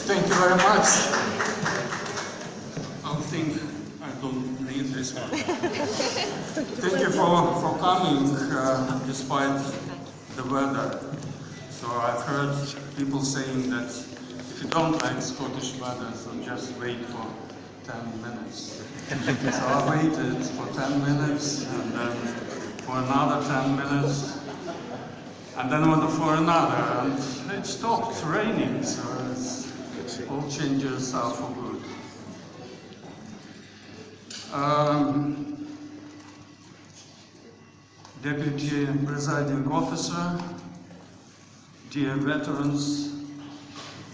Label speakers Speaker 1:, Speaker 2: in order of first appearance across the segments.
Speaker 1: Thank you very much. I think I don't need this one. Thank you for coming despite the weather. So I've heard people saying that if you don't like Scottish weather, so just wait for 10 minutes. So I waited for 10 minutes, and then for another 10 minutes, and then for another, and it stopped raining, so all changes are for good. Deputy Presiding Officer, dear veterans,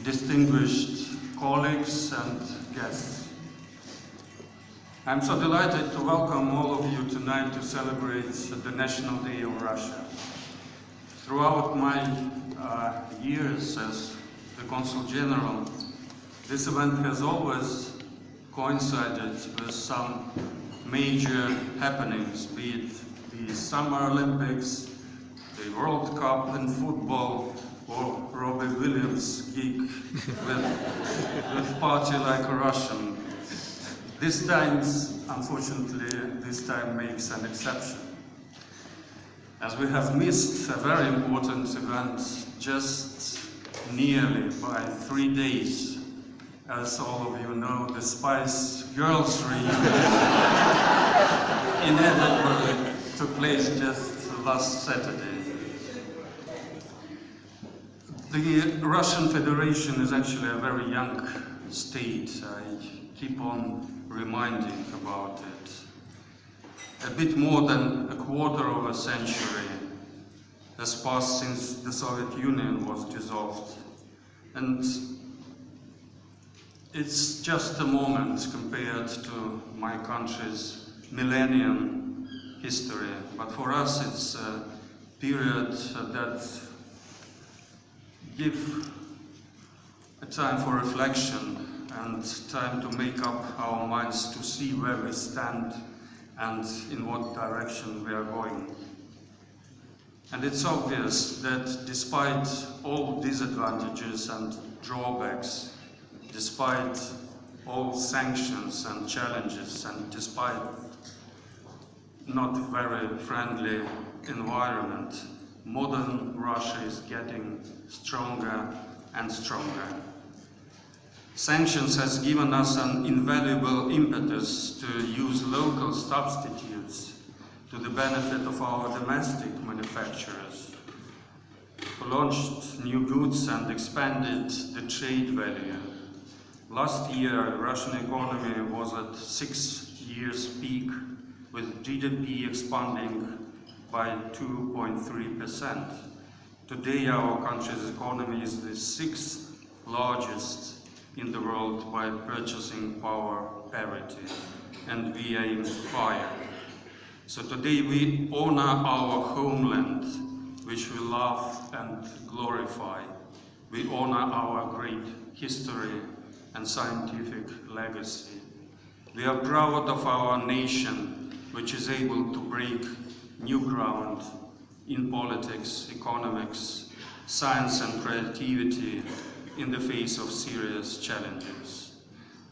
Speaker 1: distinguished colleagues and guests. I'm so delighted to welcome all of you tonight to celebrate the National Day of Russia. Throughout my years as the Consul General, this event has always coincided with some major happenings, be it the Summer Olympics, the World Cup in football, or Robbie Williams' gig with Party Like a Russian. This time, unfortunately, this time makes an exception, as we have missed a very important event just nearly by 3 days. As all of you know, the Spice Girls reunion in Edinburgh took place just last Saturday. The Russian Federation is actually a very young state. I keep on reminding about it. A bit more than a quarter of a century has passed since the Soviet Union was dissolved. And it's just a moment compared to my country's millennium history. But for us, it's a period that gives a time for reflection and time to make up our minds to see where we stand and in what direction we are going. And it's obvious that despite all disadvantages and drawbacks, despite all sanctions and challenges, and despite not very friendly environment, modern Russia is getting stronger and stronger. Sanctions has given us an invaluable impetus to use local substitutes to the benefit of our domestic manufacturers, who launched new goods and expanded the trade value. Last year, the Russian economy was at 6 years' peak, with GDP expanding by 2.3%. Today, our country's economy is the 6th largest in the world by purchasing power parity, and we aim higher. So today we honor our homeland, which we love and glorify. We honor our great history and scientific legacy. We are proud of our nation, which is able to break new ground in politics, economics, science and creativity in the face of serious challenges.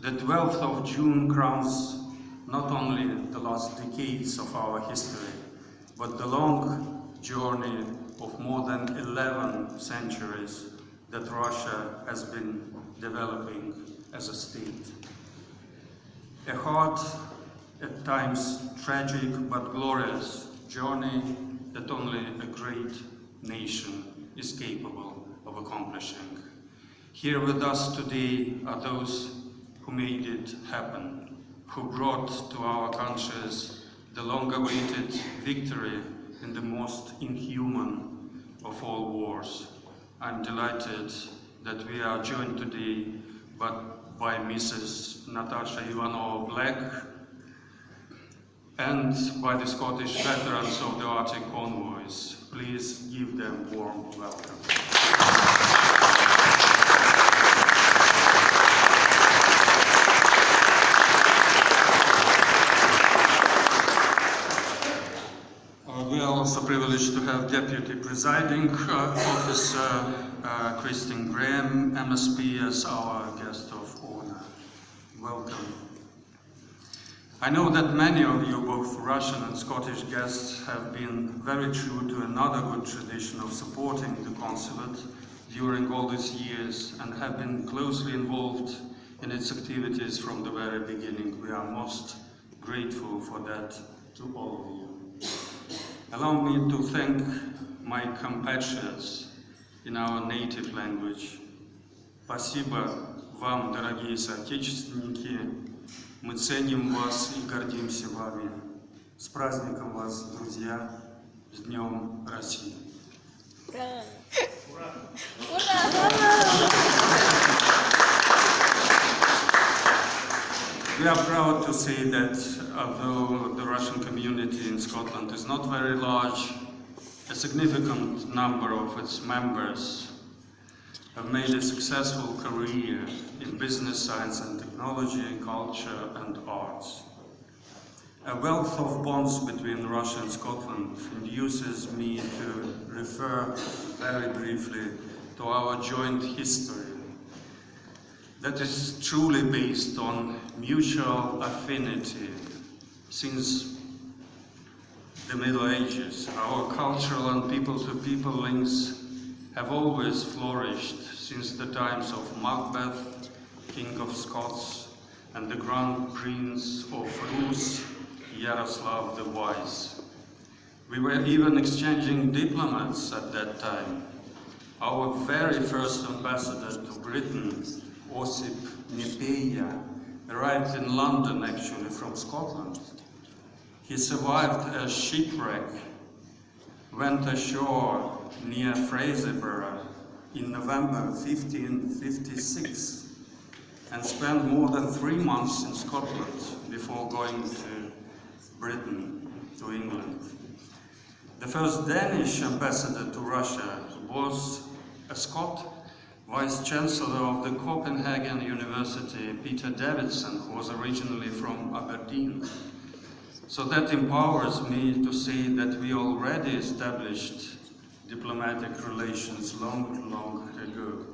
Speaker 1: The 12th of June crowns not only the last decades of our history, but the long journey of more than 11 centuries that Russia has been developing as a state. A hard, at times tragic but glorious journey that only a great nation is capable of accomplishing. Here with us today are those who made it happen, who brought to our countries the long-awaited victory in the most inhuman of all wars. I'm delighted that we are joined today by Mrs. Natasha Ivanova-Black and by the Scottish veterans of the Arctic Convoys. Please give them a warm welcome. We are also privileged to have Deputy Presiding Officer Christine Graham, MSP, as our guest of honor. Welcome. I know that many of you, both Russian and Scottish guests, have been very true to another good tradition of supporting the consulate during all these years and have been closely involved in its activities from the very beginning. We are most grateful for that to all of you. Allow me to thank my compatriots in our native language. Спасибо вам, дорогие соотечественники. Мы ценим вас и гордимся вами. С праздником вас, друзья! С Днем России!
Speaker 2: Ура!
Speaker 1: We are proud to say that although the Russian community in Scotland is not very large, a significant number of its members have made a successful career in business, science and technology, culture and arts. A wealth of bonds between Russia and Scotland induces me to refer very briefly to our joint history that is truly based on mutual affinity. Since the Middle Ages, our cultural and people-to-people links have always flourished since the times of Macbeth, King of Scots, and the Grand Prince of Rus, Yaroslav the Wise. We were even exchanging diplomats at that time. Our very first ambassador to Britain, Osip Nepeia, arrived in London actually from Scotland. He survived a shipwreck, went ashore near Pritsepov in November 1556 and spent more than 3 months in Scotland before going to Britain, to England. The first Danish ambassador to Russia was a Scot, Vice-Chancellor of the Copenhagen University, Peter Davidson, who was originally from Aberdeen. So that empowers me to say that we already established diplomatic relations long ago.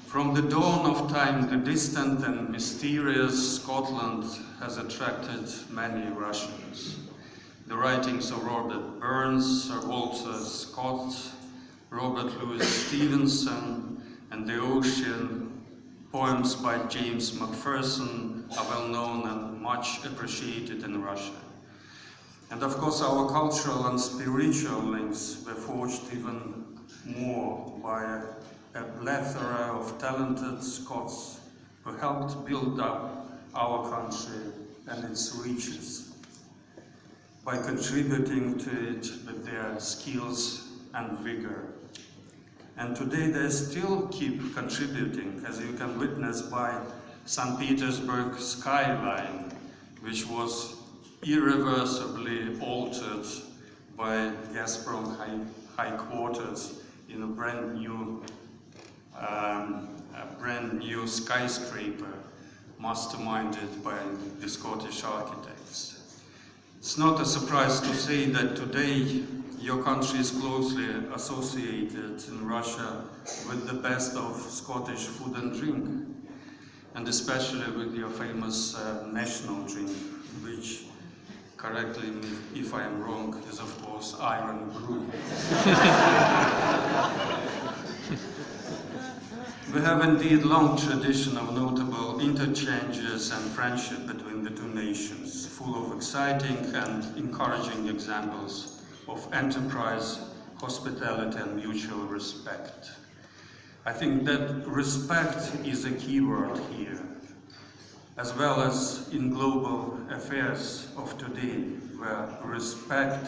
Speaker 1: From the dawn of time, the distant and mysterious Scotland has attracted many Russians. The writings of Robert Burns, Sir Walter Scott, Robert Louis Stevenson, and The Ocean, poems by James Macpherson are well known and much appreciated in Russia. And of course our cultural and spiritual links were forged even more by a plethora of talented Scots who helped build up our country and its riches by contributing to it with their skills and vigor. And today they still keep contributing, as you can witness by St. Petersburg skyline, which was irreversibly altered by Gazprom high quarters in a brand new skyscraper masterminded by the Scottish architects. It's not a surprise to say that today your country is closely associated in Russia with the best of Scottish food and drink, and especially with your famous national drink, which, correctly me if I am wrong, is of course iron brew. We have indeed long tradition of notable interchanges and friendship between the two nations, full of exciting and encouraging examples of enterprise, hospitality and mutual respect. I think that respect is a key word here, as well as in global affairs of today, where respect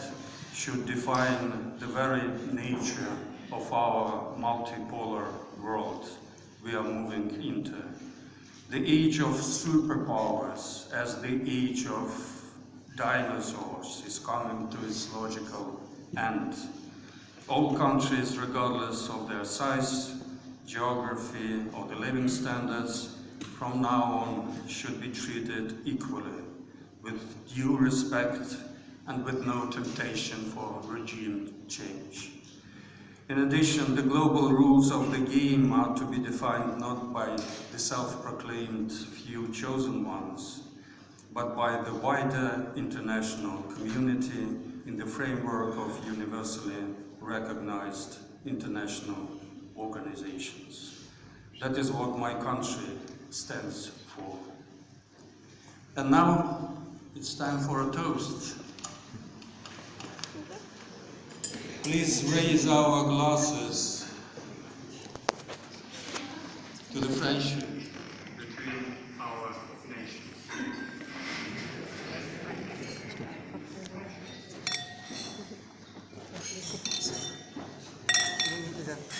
Speaker 1: should define the very nature of our multipolar world we are moving into. The age of superpowers, as the age of dinosaurs, is coming to its logical end. All countries, regardless of their size, geography, or the living standards, from now on should be treated equally, with due respect and with no temptation for regime change. In addition, the global rules of the game are to be defined not by the self-proclaimed few chosen ones, but by the wider international community in the framework of universally recognized international organizations. That is what my country stands for. And now it's time for a toast. Please raise our glasses to the friendship